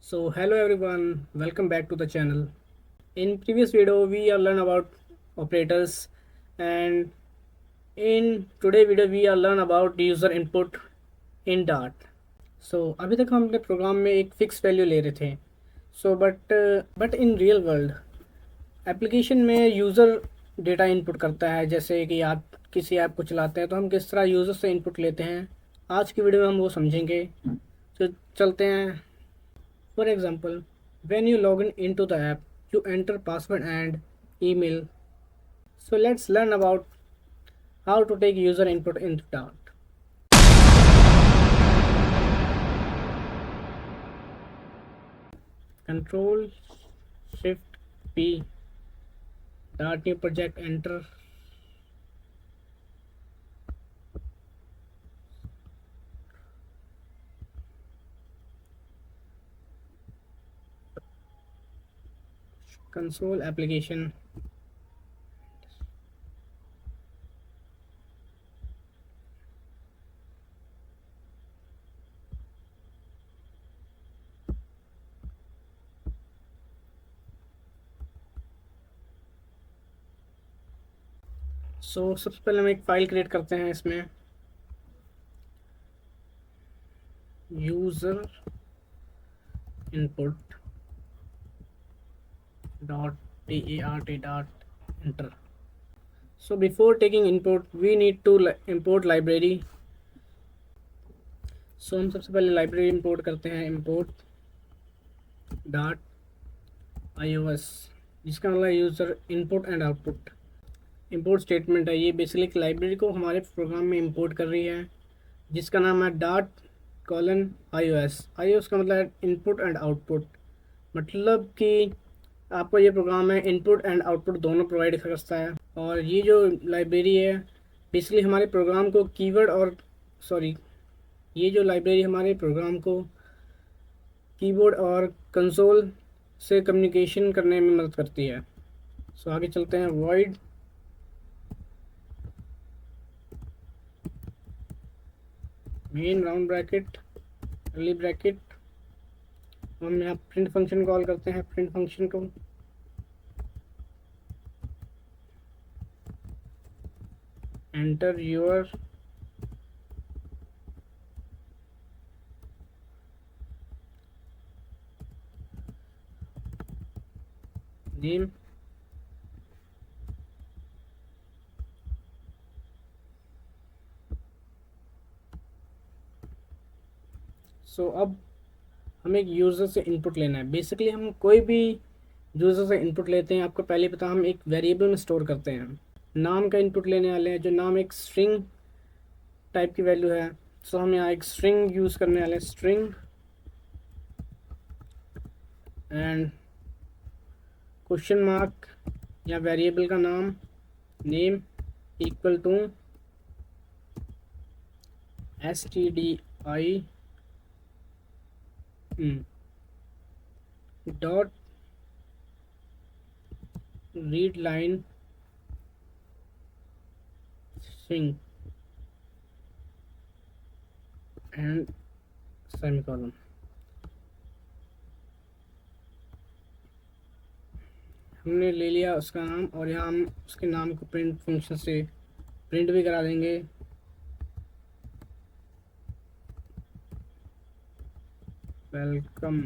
So hello everyone, welcome back to the channel. In previous video we are learn about operators, and in today video we are learn about user input in Dart. So अभी तक हम अपने programme में एक fix value ले रहे थे. So but in real world application में यूज़र डेटा इनपुट करता है. जैसे कि आप किसी ऐप को चलाते हैं तो हम किस तरह यूज़र से इनपुट लेते हैं, आज की वीडियो में हम वो समझेंगे. तो चलते हैं. For example, when you log in into the app, you enter password and email. So let's learn about how to take user input into Dart. Control Shift P. Dart new project, enter. Console application. सबसे पहले हम एक file create करते हैं. इसमें user input dot tart dot enter. So before taking input we need to import library. सो हम सबसे पहले लाइब्रेरी इंपोर्ट करते हैं. इंपोर्ट डॉट iOS, जिसका मतलब user input and output. Import statement है ये. बेसिकली एक लाइब्रेरी को हमारे प्रोग्राम में इंपोर्ट कर रही है, जिसका नाम है डॉट कॉलन iOS. iOS का मतलब है इनपुट एंड आउटपुट. मतलब कि आपका ये प्रोग्राम है इनपुट एंड आउटपुट दोनों प्रोवाइड करता है. और ये जो लाइब्रेरी है बेसिकली हमारे प्रोग्राम को कीवर्ड और ये जो लाइब्रेरी हमारे प्रोग्राम को कीबोर्ड और कंसोल से कम्युनिकेशन करने में मदद करती है. सो आगे चलते हैं. Void main round bracket curly bracket. हम यहाँ प्रिंट फंक्शन कॉल करते हैं. प्रिंट फंक्शन को एंटर योर नेम. अब हमें एक यूज़र से इनपुट लेना है. बेसिकली हम कोई भी यूज़र से इनपुट लेते हैं, आपको पहले पता, हम एक वेरिएबल में स्टोर करते हैं. नाम का इनपुट लेने वाले हैं, जो नाम एक स्ट्रिंग टाइप की वैल्यू है. हम यहाँ एक स्ट्रिंग यूज़ करने वाले हैं. स्ट्रिंग एंड क्वेश्चन मार्क या वेरिएबल का नाम name equal to stdi dot read line string and semicolon. हमने ले लिया उसका नाम, और यहाँ हम उसके नाम को प्रिंट फंक्शन से प्रिंट भी करा देंगे. वेलकम.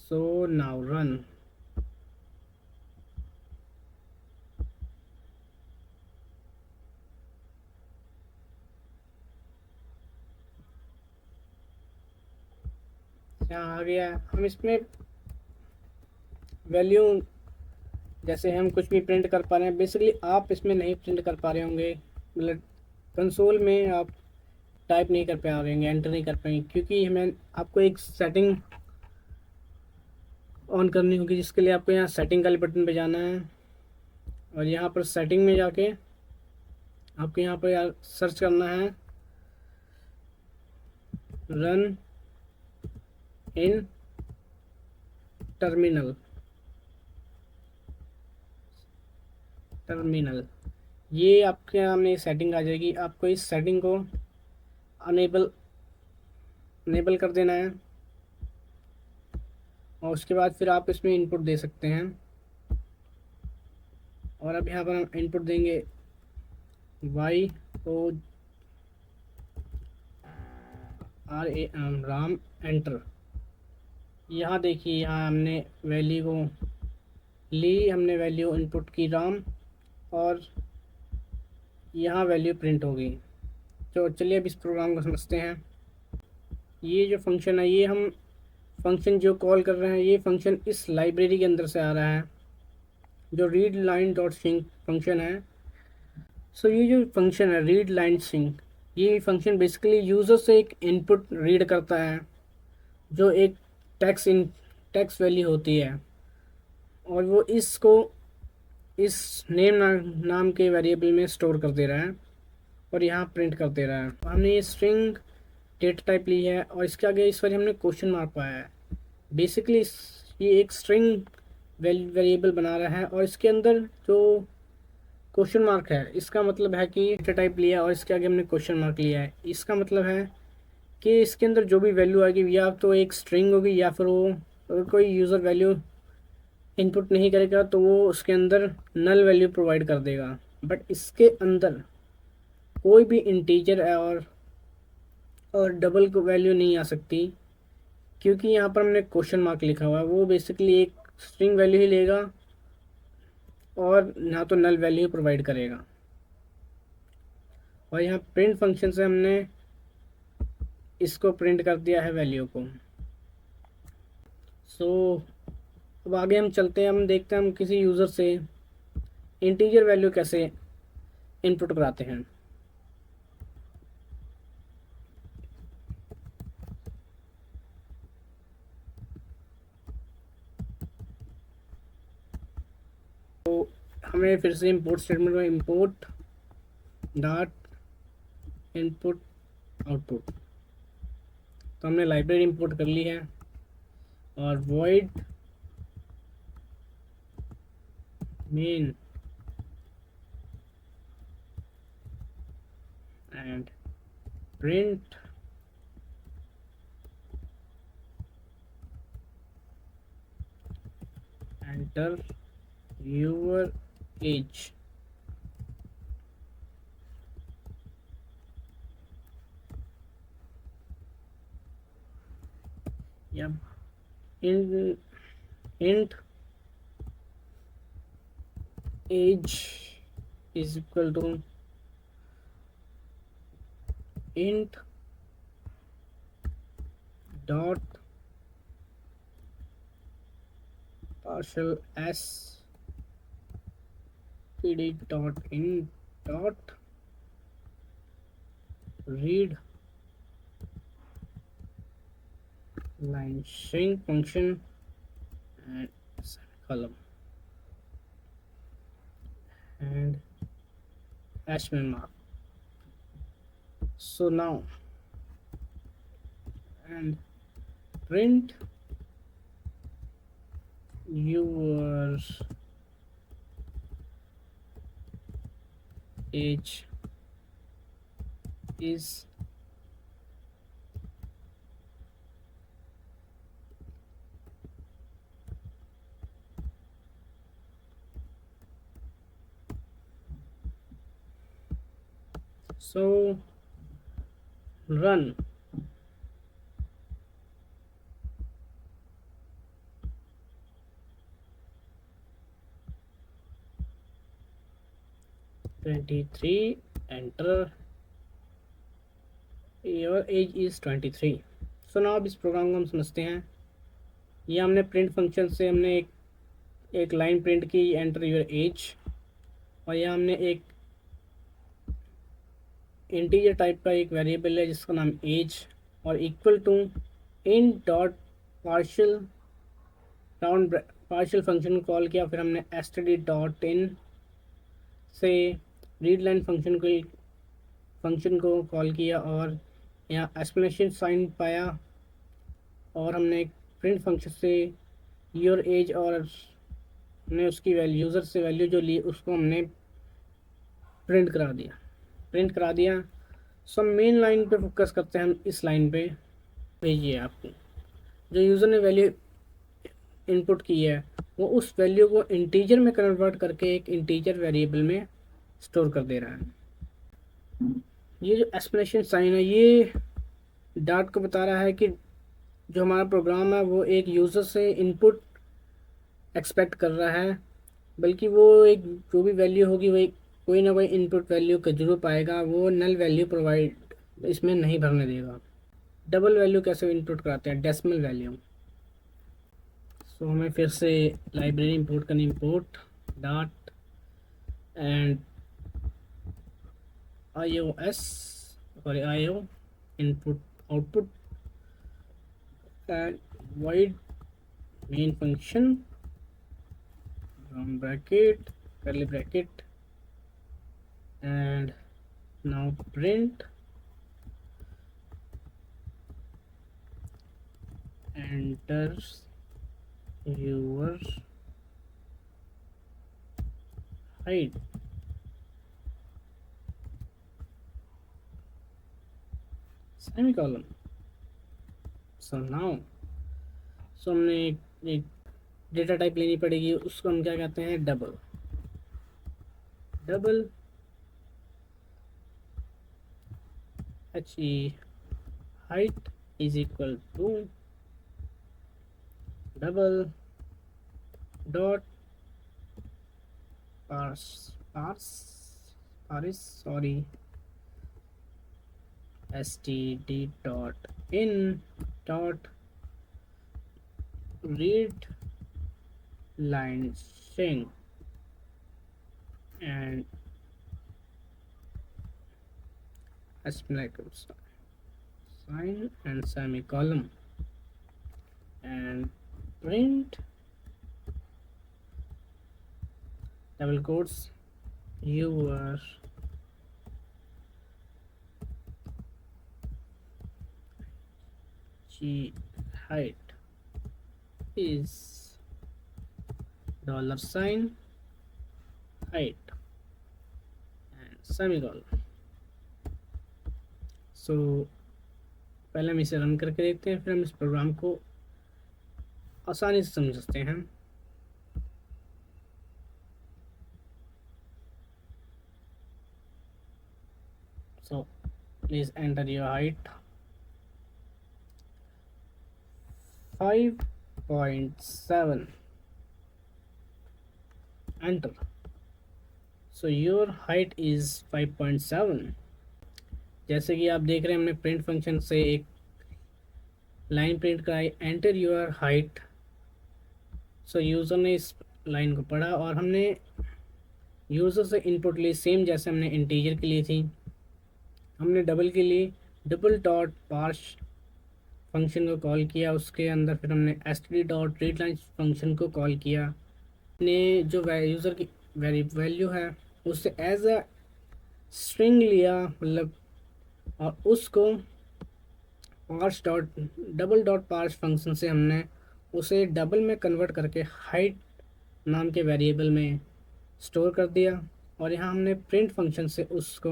So now run. यहाँ आ गया. हम इसमें वैल्यू जैसे हम कुछ भी प्रिंट कर पा रहे हैं. बेसिकली आप इसमें नहीं प्रिंट कर पा रहे होंगे, मतलब कंसोल में आप टाइप नहीं कर पा रहे होंगे, एंटर नहीं कर पाएंगे, क्योंकि हमें आपको एक सेटिंग ऑन करनी होगी, जिसके लिए आपको यहाँ सेटिंग वाले बटन पे जाना है. और यहाँ पर सेटिंग में जाके आपको यहाँ पर यार सर्च करना है रन इन टर्मिनल. टर्मिनल, ये आपके सामने सेटिंग आ जाएगी। आपको इस सेटिंग को अनेबल कर देना है और उसके बाद फिर आप इसमें इनपुट दे सकते हैं। और अब यहाँ पर हम इनपुट देंगे YORAM, राम, एंटर। यहाँ देखिए, यहाँ हमने वैल्यू को ली, हमने वैल्यू इनपुट की राम और यहाँ वैल्यू प्रिंट हो गई। तो चलिए अब इस प्रोग्राम को समझते हैं। ये जो फंक्शन है, ये हम फंक्शन जो कॉल कर रहे हैं, ये फंक्शन इस लाइब्रेरी के अंदर से आ रहा है जो read line dot sinc function है। सो ये जो फंक्शन है रीड लाइन सिंक, ये फंक्शन बेसिकली यूज़र से एक इनपुट रीड करता है जो एक टेक्स्ट वैल्यू होती है, और वो इसको इस नाम के वेरिएबल में स्टोर कर दे रहा है और यहाँ प्रिंट कर दे रहा है। हमने ये स्ट्रिंग डेटा टाइप ली है और इसके आगे इस बार हमने क्वेश्चन मार्क पाया है। बेसिकली ये एक स्ट्रिंग वेरिएबल बना रहा है और इसके अंदर जो क्वेश्चन मार्क है, इसका मतलब है कि डेटा टाइप लिया और इसके आगे हमने क्वेश्चन मार्क लिया है। इसका मतलब है कि इसके अंदर जो भी वैल्यू आएगी या तो एक स्ट्रिंग होगी या फिर वो अगर कोई यूज़र वैल्यू इनपुट नहीं करेगा तो वो उसके अंदर नल वैल्यू प्रोवाइड कर देगा। बट इसके अंदर कोई भी इंटीजर है और डबल वैल्यू नहीं आ सकती, क्योंकि यहाँ पर हमने क्वेश्चन मार्क लिखा हुआ है। वो बेसिकली एक स्ट्रिंग वैल्यू ही लेगा और ना तो नल वैल्यू प्रोवाइड करेगा। और यहाँ प्रिंट फंक्शन से हमने इसको प्रिंट कर दिया है वैल्यू को। सो अब आगे हम चलते हैं, हम देखते हैं हम किसी यूज़र से इंटीजर वैल्यू कैसे इनपुट कराते हैं। तो हमें फिर से इंपोर्ट स्टेटमेंट में इंपोर्ट डॉट इनपुट आउटपुट, तो हमने लाइब्रेरी इंपोर्ट कर ली है और void main and print enter your age। yep, int age is equal to int dot partial s pd dot in dot read line string function and column and HTML mark. So now and print your age is so run (23) enter your age is 23। So now अब इस programme को हम समझते हैं। ये हमने print function से हमने एक लाइन प्रिंट की एंटर योर एज, और यहाँ हमने एक इंटीजर टाइप का एक वेरिएबल है जिसका नाम एज और equal to in dot partial round partial function call किया। फिर हमने std डॉट इन से रीड लाइन फंक्शन को कॉल किया और यहाँ एक्सप्लेनेशन साइन पाया, और हमने एक प्रिंट फंक्शन से योर एज और हमने उसकी वैल्यू यूज़र से वैल्यू जो ली उसको हमने प्रिंट करा दिया, प्रिंट करा दिया। सो मेन लाइन पे फोकस करते हैं हम, इस लाइन पे भेजिए आपको जो यूज़र ने वैल्यू इनपुट की है वो उस वैल्यू को इंटीजर में कन्वर्ट करके एक इंटीजर वेरिएबल में स्टोर कर दे रहा है। ये जो एक्सप्लेनेशन साइन है ये डाट को बता रहा है कि जो हमारा प्रोग्राम है वो एक यूज़र से इनपुट एक्सपेक्ट कर रहा है, बल्कि वो एक जो भी वैल्यू होगी वो एक कोई ना कोई इनपुट वैल्यू का जरूर पाएगा, वो नल वैल्यू प्रोवाइड इसमें नहीं भरने देगा। डबल वैल्यू कैसे इनपुट कराते हैं, डेसिमल वैल्यू। सो हमें फिर से लाइब्रेरी इंपोर्ट करनी, इंपोर्ट डॉट एंड iOS और IO input output and void main function round bracket curly bracket and now print enters your height semicolon। so now हमने एक डेटा टाइप लेनी पड़ेगी, उसको हम क्या कहते हैं, double. Double HE height is equal to double dot parse sorry std dot in dot read line string and sign and semicolon and print double quotes your G height is $sign height and semicolon। सो पहले हम इसे run करके देखते हैं, फिर हम इस programme को आसानी से समझ सकते हैं। So please enter your height 5.7 enter. So your height is 5.7। जैसे कि आप देख रहे हैं हमने प्रिंट फंक्शन से एक लाइन प्रिंट कराई, enter your height. So user ने इस लाइन को पढ़ा और हमने यूज़र से इनपुट ली, सेम जैसे हमने इंटीजर के लिए थी। हमने डबल के लिए डबल डॉट पार्स फंक्शन को कॉल किया, उसके अंदर फिर हमने std dot read line function को कॉल किया। ने जो यूज़र की वैल्यू है उससे एज अ स्ट्रिंग लिया, मतलब, और उसको parse dot double dot parse function से हमने उसे डबल में कन्वर्ट करके हाइट नाम के वेरिएबल में स्टोर कर दिया, और यहाँ हमने प्रिंट फंक्शन से उसको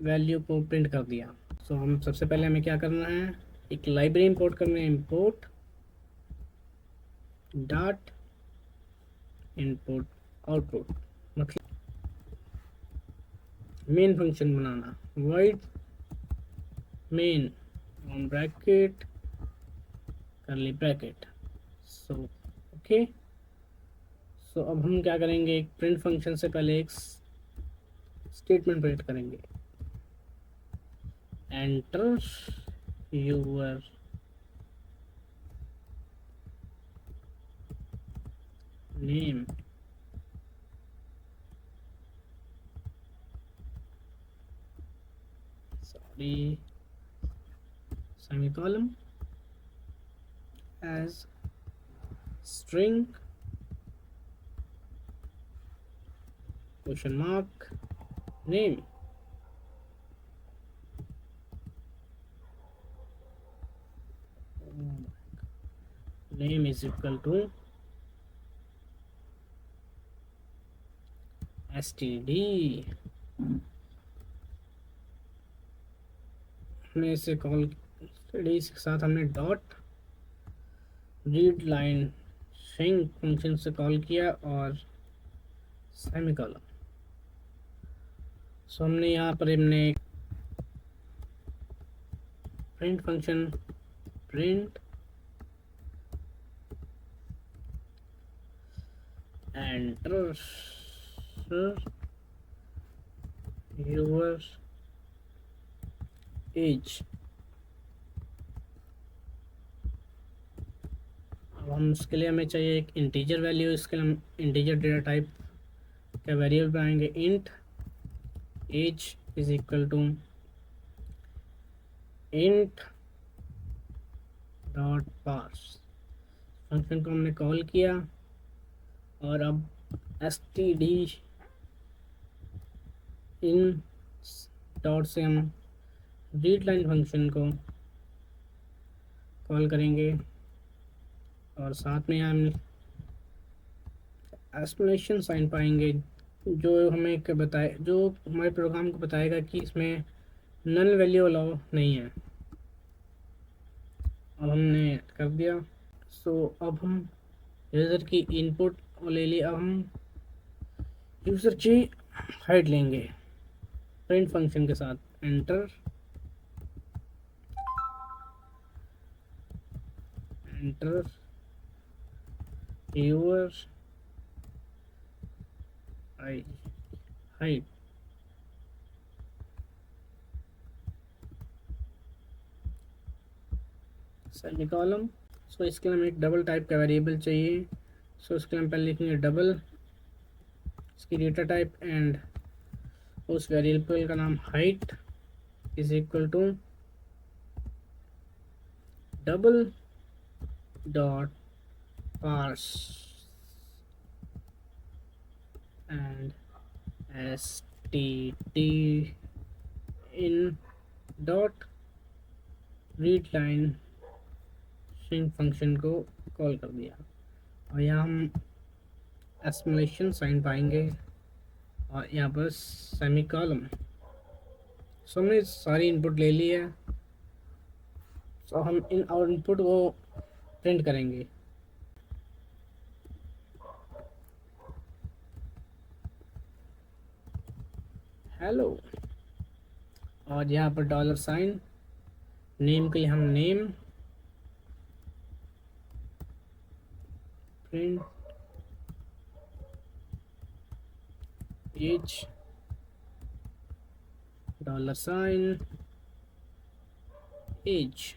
वैल्यू को प्रिंट कर दिया। सो हम सबसे पहले हमें क्या करना है, एक लाइब्रेरी इंपोर्ट करना है, इंपोर्ट डॉट इनपुट आउटपुट, मतलब मेन फंक्शन बनाना, void main on bracket curly bracket। So okay. So अब हम क्या करेंगे, एक प्रिंट फंक्शन से पहले एक स्टेटमेंट प्रिंट करेंगे, enter your name sorry semicolon as string question mark name। name is equal to std हमने इसे कॉल std के साथ हमने dot read line string function से कॉल किया और सेमीकोलन। सो हमने यहाँ पर हमने print function print enter your age. अब हम इसके लिए हमें चाहिए एक इंटीजर वैल्यू। इसके लिए हम इंटीजर डेटा टाइप का वेरिएबल बनाएंगे int age is equal to int dot parse. Function को हमने कॉल किया और अब std इन डॉट से हम रीड लाइन फंक्शन को कॉल करेंगे और साथ में हम एक्सप्लेनेशन साइन पाएंगे जो हमें बताए, जो हमारे प्रोग्राम को बताएगा कि इसमें नल वैल्यू अलाउ नहीं है। अब हमने कर दिया। सो अब हम यूज़र की इनपुट ले ली। अब हम यूज़र की हाइट लेंगे प्रिंट फंक्शन के साथ एंटर यूज़र हाइट सेमीकोलन। सो इसके लिए हमें एक डबल टाइप का वेरिएबल चाहिए। सो इसके लिए हम पहले लिखेंगे डबल इसकी डेटा टाइप एंड उस वेरिएबल का नाम height is equal to double dot parse and std in dot read line string function को कॉल कर दिया और यहाँ हम एक्सप्लेनेशन साइन पाएंगे और यहाँ पर सेमीकोलन। सो हमने सारी इनपुट ले ली है। सो हम इन और इनपुट को प्रिंट करेंगे। हेलो और यहाँ पर डॉलर साइन नेम के लिए हम name print age dollar sign age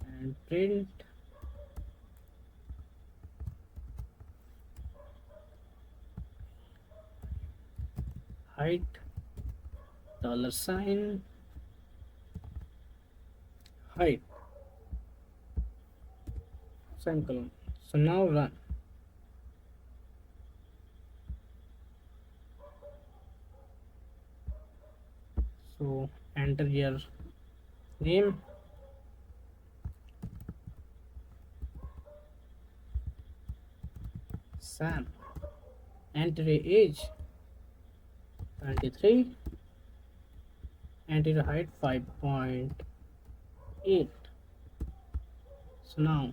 and print height dollar sign height semicolon. So now run. So enter your name, Sam, enter your age 23, enter your height 5.8. So now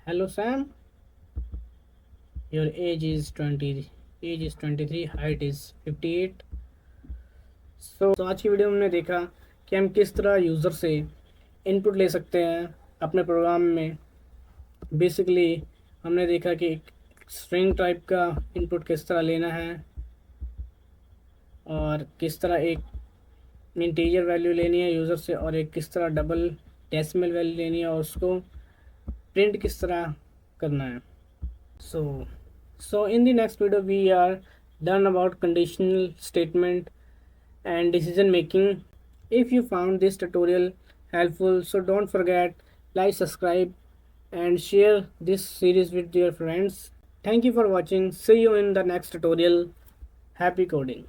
hello Sam, your age is 23, height is 58. So आज की video में हमने देखा कि हम किस तरह user से इनपुट ले सकते हैं अपने प्रोग्राम में। बेसिकली हमने देखा कि एक स्ट्रिंग टाइप का इनपुट किस तरह लेना है और किस तरह एक इंटीजर वैल्यू लेनी है यूज़र से और एक किस तरह डबल डेसिमल वैल्यू लेनी है और उसको प्रिंट किस तरह करना है। So in the next video we are learn about conditional statement and decision making. If you found this tutorial helpful, so don't forget like, subscribe and share this series with your friends. Thank you for watching. See you in the next tutorial. Happy coding.